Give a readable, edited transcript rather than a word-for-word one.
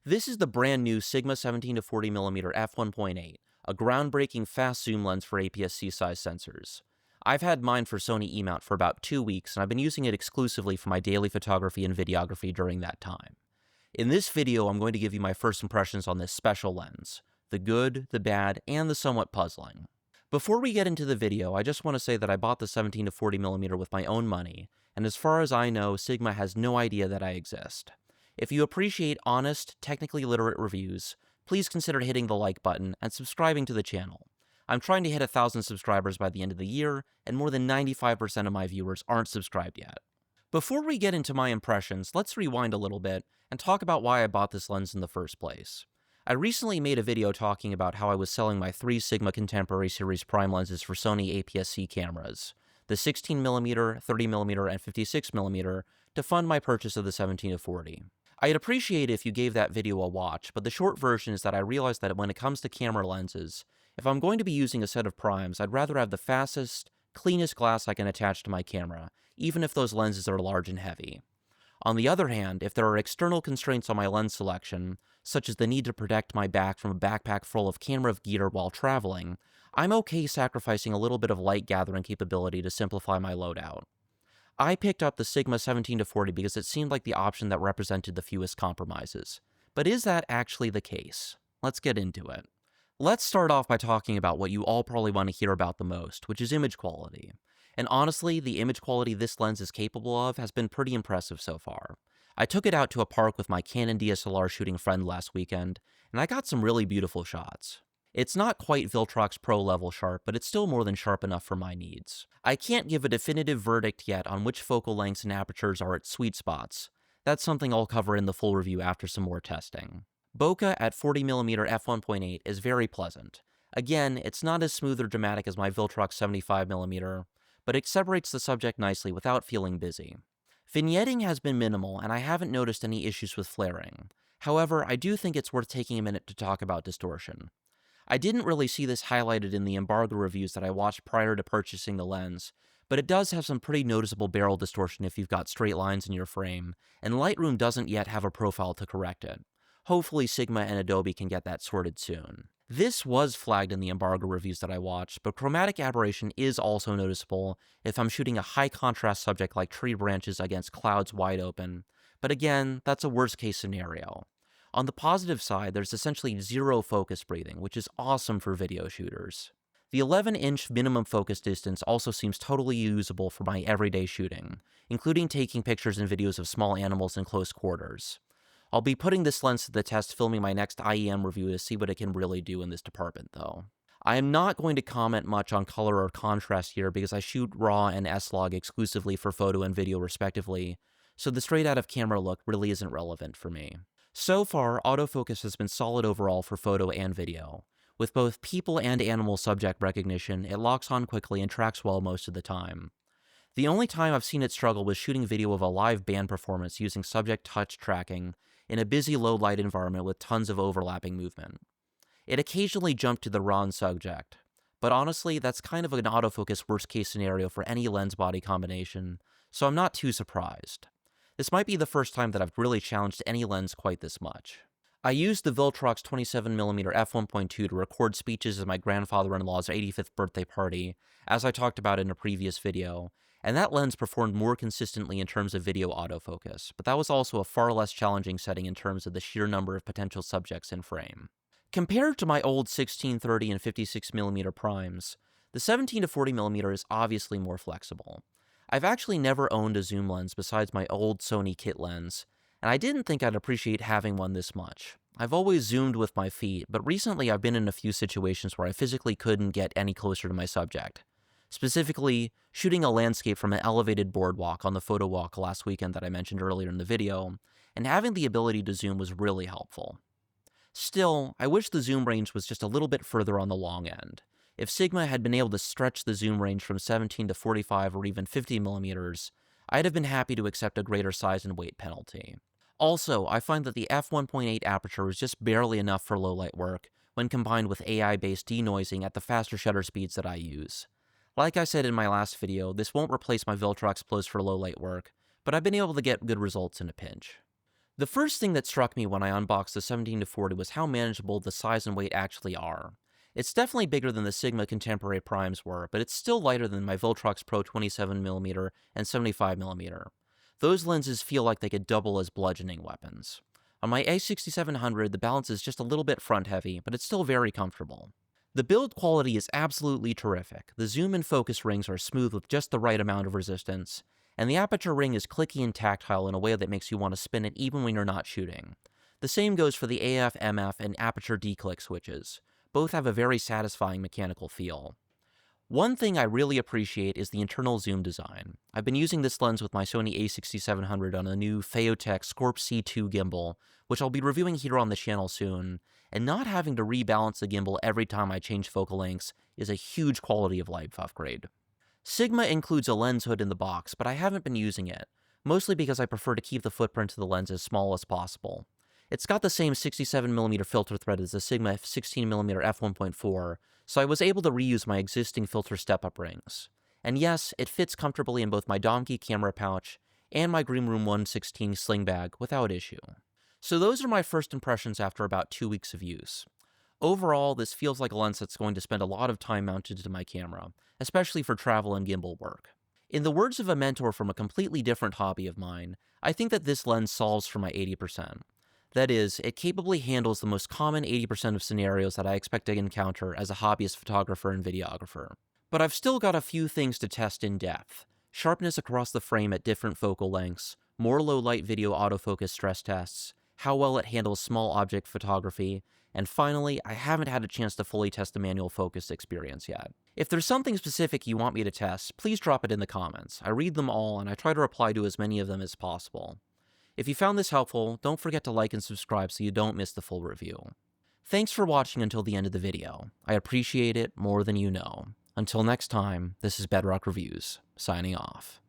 This is the brand new Sigma 17 to 40mm f1.8, a groundbreaking fast zoom lens for APS-C size sensors. I've had mine for Sony E-mount for about 2 weeks, and I've been using it exclusively for my daily photography and videography during that time. In this video, I'm going to give you my first impressions on this special lens, the good, the bad, and the somewhat puzzling. Before we get into the video, I just want to say that I bought the 17 to 40mm with my own money, and as far as I know, Sigma has no idea that I exist. If you appreciate honest, technically literate reviews, please consider hitting the like button and subscribing to the channel. I'm trying to hit 1,000 subscribers by the end of the year, and more than 95% of my viewers aren't subscribed yet. Before we get into my impressions, let's rewind a little bit and talk about why I bought this lens in the first place. I recently made a video talking about how I was selling my 3 Sigma Contemporary Series prime lenses for Sony APS-C cameras, the 16mm, 30mm, and 56mm, to fund my purchase of the 17 to 40. I'd appreciate it if you gave that video a watch, but the short version is that I realized that when it comes to camera lenses, if I'm going to be using a set of primes, I'd rather have the fastest, cleanest glass I can attach to my camera, even if those lenses are large and heavy. On the other hand, if there are external constraints on my lens selection, such as the need to protect my back from a backpack full of camera gear while traveling, I'm okay sacrificing a little bit of light gathering capability to simplify my loadout. I picked up the Sigma 17 to 40 because it seemed like the option that represented the fewest compromises. But is that actually the case? Let's get into it. Let's start off by talking about what you all probably want to hear about the most, which is image quality. And honestly, the image quality this lens is capable of has been pretty impressive so far. I took it out to a park with my Canon DSLR shooting friend last weekend, and I got some really beautiful shots. It's not quite Viltrox Pro level sharp, but it's still more than sharp enough for my needs. I can't give a definitive verdict yet on which focal lengths and apertures are its sweet spots. That's something I'll cover in the full review after some more testing. Bokeh at 40mm f1.8 is very pleasant. Again, it's not as smooth or dramatic as my Viltrox 75mm, but it separates the subject nicely without feeling busy. Vignetting has been minimal, and I haven't noticed any issues with flaring. However, I do think it's worth taking a minute to talk about distortion. I didn't really see this highlighted in the embargo reviews that I watched prior to purchasing the lens, but it does have some pretty noticeable barrel distortion if you've got straight lines in your frame, and Lightroom doesn't yet have a profile to correct it. Hopefully Sigma and Adobe can get that sorted soon. This was flagged in the embargo reviews that I watched, but chromatic aberration is also noticeable if I'm shooting a high contrast subject like tree branches against clouds wide open, but again, that's a worst case scenario. On the positive side, there's essentially zero focus breathing, which is awesome for video shooters. The 11-inch minimum focus distance also seems totally usable for my everyday shooting, including taking pictures and videos of small animals in close quarters. I'll be putting this lens to the test filming my next IEM review to see what it can really do in this department, though. I am not going to comment much on color or contrast here because I shoot RAW and S-Log exclusively for photo and video respectively, so the straight-out-of-camera look really isn't relevant for me. So far, autofocus has been solid overall for photo and video. With both people and animal subject recognition, it locks on quickly and tracks well most of the time. The only time I've seen it struggle was shooting video of a live band performance using subject touch tracking in a busy low-light environment with tons of overlapping movement. It occasionally jumped to the wrong subject, but honestly, that's kind of an autofocus worst-case scenario for any lens-body combination, so I'm not too surprised. This might be the first time that I've really challenged any lens quite this much. I used the Viltrox 27mm f1.2 to record speeches at my grandfather-in-law's 85th birthday party, as I talked about in a previous video, and that lens performed more consistently in terms of video autofocus, but that was also a far less challenging setting in terms of the sheer number of potential subjects in frame. Compared to my old 16-30 and 56mm primes, the 17 to 40mm is obviously more flexible. I've actually never owned a zoom lens besides my old Sony kit lens, and I didn't think I'd appreciate having one this much. I've always zoomed with my feet, but recently I've been in a few situations where I physically couldn't get any closer to my subject. Specifically, shooting a landscape from an elevated boardwalk on the photo walk last weekend that I mentioned earlier in the video, and having the ability to zoom was really helpful. Still, I wish the zoom range was just a little bit further on the long end. If Sigma had been able to stretch the zoom range from 17 to 45 or even 50mm, I'd have been happy to accept a greater size and weight penalty. Also, I find that the f1.8 aperture is just barely enough for low-light work when combined with AI-based denoising at the faster shutter speeds that I use. Like I said in my last video, this won't replace my Viltrox Pros for low-light work, but I've been able to get good results in a pinch. The first thing that struck me when I unboxed the 17-40 was how manageable the size and weight actually are. It's definitely bigger than the Sigma contemporary primes were, but it's still lighter than my Viltrox Pro 27mm and 75mm. Those lenses feel like they could double as bludgeoning weapons. On my A6700, the balance is just a little bit front-heavy, but it's still very comfortable. The build quality is absolutely terrific. The zoom and focus rings are smooth with just the right amount of resistance, and the aperture ring is clicky and tactile in a way that makes you want to spin it even when you're not shooting. The same goes for the AF, MF, and aperture declick switches. Both have a very satisfying mechanical feel. One thing I really appreciate is the internal zoom design. I've been using this lens with my Sony a6700 on a new Phaotech Scorp C2 gimbal, which I'll be reviewing here on the channel soon, and not having to rebalance the gimbal every time I change focal lengths is a huge quality of life upgrade. Sigma includes a lens hood in the box, but I haven't been using it, mostly because I prefer to keep the footprint of the lens as small as possible. It's got the same 67mm filter thread as the Sigma 16mm f1.4, so I was able to reuse my existing filter step-up rings. And yes, it fits comfortably in both my Domkey camera pouch and my Green Room 116 sling bag without issue. So those are my first impressions after about 2 weeks of use. Overall, this feels like a lens that's going to spend a lot of time mounted to my camera, especially for travel and gimbal work. In the words of a mentor from a completely different hobby of mine, I think that this lens solves for my 80%. That is, it capably handles the most common 80% of scenarios that I expect to encounter as a hobbyist photographer and videographer. But I've still got a few things to test in depth. Sharpness across the frame at different focal lengths, more low-light video autofocus stress tests, how well it handles small object photography, and finally, I haven't had a chance to fully test the manual focus experience yet. If there's something specific you want me to test, please drop it in the comments. I read them all, and I try to reply to as many of them as possible. If you found this helpful, don't forget to like and subscribe so you don't miss the full review. Thanks for watching until the end of the video. I appreciate it more than you know. Until next time, this is Bedrock Reviews, signing off.